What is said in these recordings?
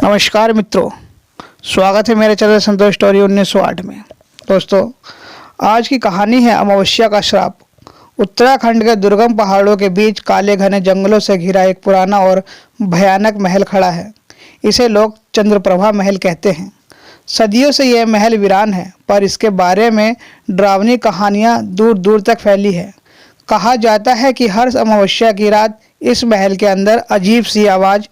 नमस्कार मित्रों, स्वागत है मेरे चैनल संतोष स्टोरी 1908 में। दोस्तों, आज की कहानी है अमावस्या का श्राप। उत्तराखंड के दुर्गम पहाड़ों के बीच काले घने जंगलों से घिरा एक पुराना और भयानक महल खड़ा है। इसे लोग चंद्रप्रभा महल कहते हैं। सदियों से यह महल वीरान है, पर इसके बारे में डरावनी कहानियाँ दूर दूर तक फैली है। कहा जाता है कि हर अमावस्या की रात इस महल के अंदर अजीब सी आवाज़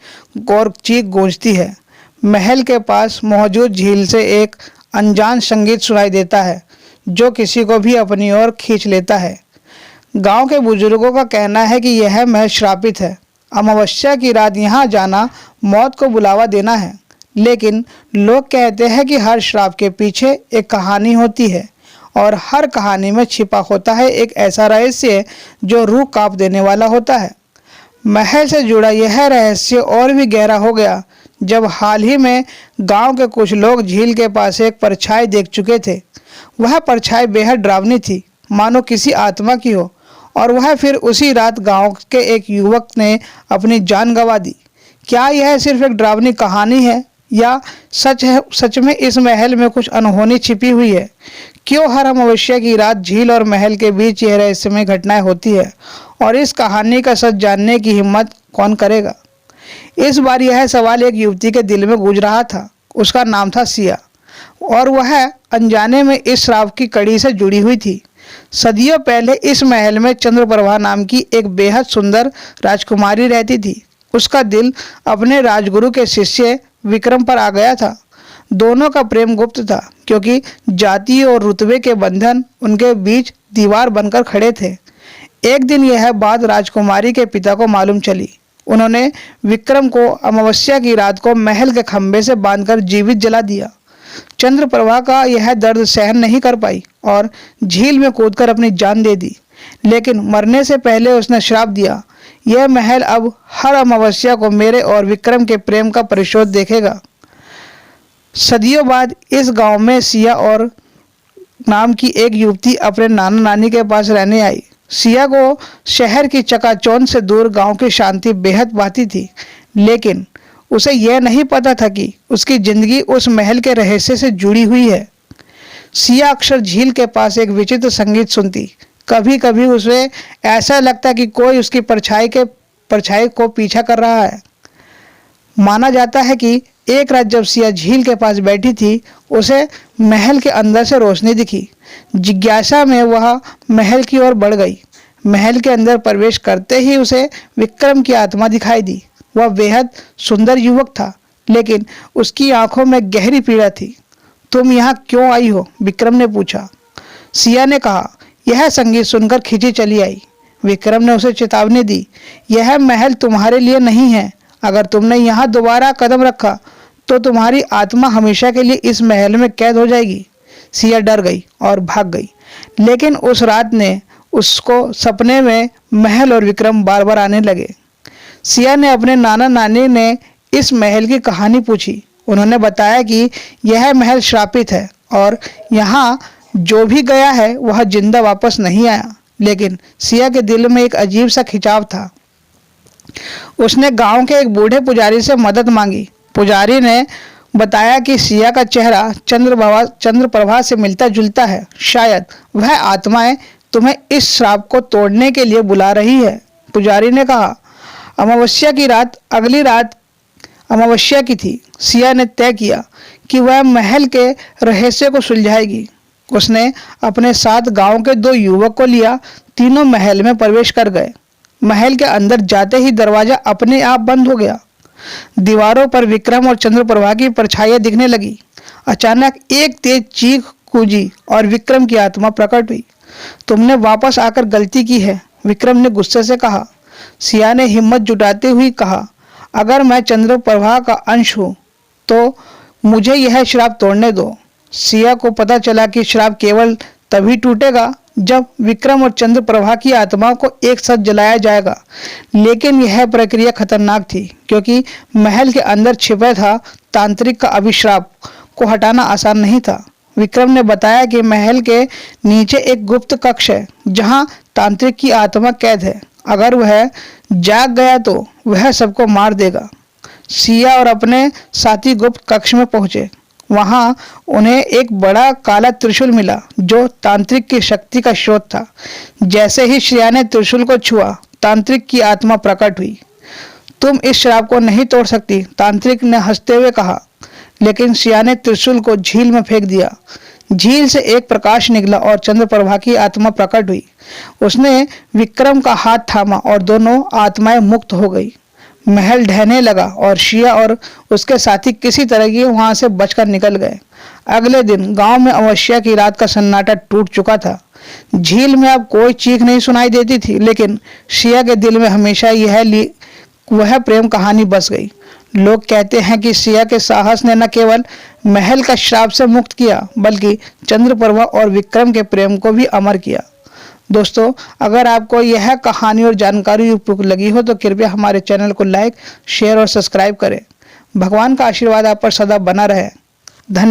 और चीख गूंजती है। महल के पास मौजूद झील से एक अनजान संगीत सुनाई देता है, जो किसी को भी अपनी ओर खींच लेता है। गांव के बुजुर्गों का कहना है कि यह महल श्रापित है। अमावस्या की रात यहाँ जाना मौत को बुलावा देना है। लेकिन लोग कहते हैं कि हर श्राप के पीछे एक कहानी होती है, और हर कहानी में छिपा होता है एक ऐसा रहस्य जो रूह कांप देने वाला होता है। महल से जुड़ा यह रहस्य और भी गहरा हो गया जब हाल ही में गांव के कुछ लोग झील के पास एक परछाई देख चुके थे। वह परछाई बेहद डरावनी थी, मानो किसी आत्मा की हो, और वह फिर उसी रात गांव के एक युवक ने अपनी जान गंवा दी। क्या यह सिर्फ एक डरावनी कहानी है या सच है? सच में इस महल में कुछ अनहोनी छिपी हुई है? क्यों हर अमावस्या की रात झील और महल के बीच यह रहस्यमय घटनाएं होती है? और इस कहानी का सच जानने की हिम्मत कौन करेगा? इस बार यह सवाल एक युवती के दिल में गूंज रहा था। उसका नाम था सिया, और वह अनजाने में इस श्राप की कड़ी से जुड़ी हुई थी। सदियों पहले इस महल में चंद्रप्रभा नाम की एक बेहद सुंदर राजकुमारी रहती थी। उसका दिल अपने राजगुरु के शिष्य विक्रम पर आ गया था। दोनों का प्रेम गुप्त था, क्योंकि जाति और रुतबे के बंधन उनके बीच दीवार बनकर खड़े थे। एक दिन यह बात राजकुमारी के पिता को मालूम चली। उन्होंने विक्रम को अमावस्या की रात को महल के खंभे से बांधकर जीवित जला दिया। चंद्रप्रभा का यह दर्द सहन नहीं कर पाई और झील में कूदकर अपनी जान दे दी। लेकिन मरने से पहले उसने श्राप दिया, यह महल अब हर अमावस्या को मेरे और विक्रम के प्रेम का परिशोध देखेगा। सदियों बाद इस गांव में सिया और नाम की एक युवती अपने नाना नानी के पास रहने आई। सिया को शहर की चकाचौंध से दूर गांव की शांति बेहद भाती थी, लेकिन उसे यह नहीं पता था कि उसकी जिंदगी उस महल के रहस्य से जुड़ी हुई है। सिया अक्सर झील के पास एक विचित्र संगीत सुनती। कभी कभी उसे ऐसा लगता कि कोई उसकी परछाई को पीछा कर रहा है। माना जाता है कि एक रात जब सिया झील के पास बैठी थी, उसे महल के अंदर से रोशनी दिखी। जिज्ञासा में वह महल की ओर बढ़ गई। महल के अंदर प्रवेश करते ही उसे विक्रम की आत्मा दिखाई दी। वह बेहद सुंदर युवक था, लेकिन उसकी आंखों में गहरी पीड़ा थी। तुम यहाँ क्यों आई हो? विक्रम ने पूछा। सिया ने कहा। यह संगीत सुनकर खिंची चली आई। विक्रम ने उसे चेतावनी दी, यह महल तुम्हारे लिए नहीं है। अगर तुमने यहाँ दोबारा कदम रखा तो तुम्हारी आत्मा हमेशा के लिए इस महल में कैद हो जाएगी। सिया डर गई और भाग गई, लेकिन उस रात ने उसको सपने में महल और विक्रम बार बार आने लगे। सिया ने अपने नाना नानी ने इस महल की कहानी पूछी। उन्होंने बताया कि यह महल श्रापित है और यहाँ जो भी गया है वह जिंदा वापस नहीं आया। लेकिन सिया के दिल में एक अजीब सा खिंचाव था। उसने गांव के एक बूढ़े पुजारी से मदद मांगी। पुजारी ने बताया कि सिया का चेहरा चंद्रप्रभा से मिलता जुलता है। शायद वह आत्माएं तुम्हें इस श्राप को तोड़ने के लिए बुला रही है। पुजारी ने कहा। अमावस्या की रात अगली रात अमावस्या की थी। सिया ने तय किया कि वह महल के रहस्य को सुलझाएगी। उसने अपने साथ गांव के 2 युवक को लिया। तीनों महल में प्रवेश कर गए। महल के अंदर जाते ही दरवाजा अपने आप बंद हो गया। दीवारों पर विक्रम और चंद्रप्रभा की परछाइयां दिखने लगी। अचानक एक तेज चीख गूंजी और विक्रम की आत्मा प्रकट हुई। तुमने वापस आकर गलती की है, विक्रम ने गुस्से से कहा। सिया ने हिम्मत जुटाते हुए कहा, अगर मैं चंद्रप्रभा का अंश हूँ तो मुझे यह श्राप तोड़ने दो। सिया को पता चला कि श्राप केवल तभी टूटेगा जब विक्रम और चंद्रप्रभा की आत्मा को एक साथ जलाया जाएगा। लेकिन यह प्रक्रिया खतरनाक थी, क्योंकि महल के अंदर छिपा था तांत्रिक का अभिश्राप को हटाना आसान नहीं था। विक्रम ने बताया कि महल के नीचे एक गुप्त कक्ष है जहां तांत्रिक की आत्मा कैद है। अगर वह जाग गया तो वह सबको मार देगा। सिया और अपने साथी गुप्त कक्ष में पहुंचे। वहां उन्हें एक बड़ा काला त्रिशूल मिला जो तांत्रिक की शक्ति का स्रोत था। जैसे ही श्रेया ने त्रिशूल को छुआ, तांत्रिक की आत्मा प्रकट हुई। तुम इस श्राप को नहीं तोड़ सकती, तांत्रिक ने हंसते हुए कहा। लेकिन श्रेया ने त्रिशूल को झील में फेंक दिया। झील से एक प्रकाश निकला और चंद्रप्रभा की आत्मा प्रकट हुई। उसने विक्रम का हाथ थामा और दोनों आत्माएं मुक्त हो गई। महल ढहने लगा और श्रेया और उसके साथी किसी तरह की वहां से बचकर निकल गए। अगले दिन गांव में अमावस्या की रात का सन्नाटा टूट चुका था। झील में अब कोई चीख नहीं सुनाई देती थी, लेकिन श्रेया के दिल में हमेशा वह प्रेम कहानी बस गई। लोग कहते हैं कि श्रेया के साहस ने न केवल महल का श्राप से मुक्त किया, बल्कि चंद्रप्रभा और विक्रम के प्रेम को भी अमर किया। दोस्तों, अगर आपको यह कहानी और जानकारी उपयुक्त लगी हो तो कृपया हमारे चैनल को लाइक, शेयर और सब्सक्राइब करें। भगवान का आशीर्वाद आप पर सदा बना रहे। धन्यवाद।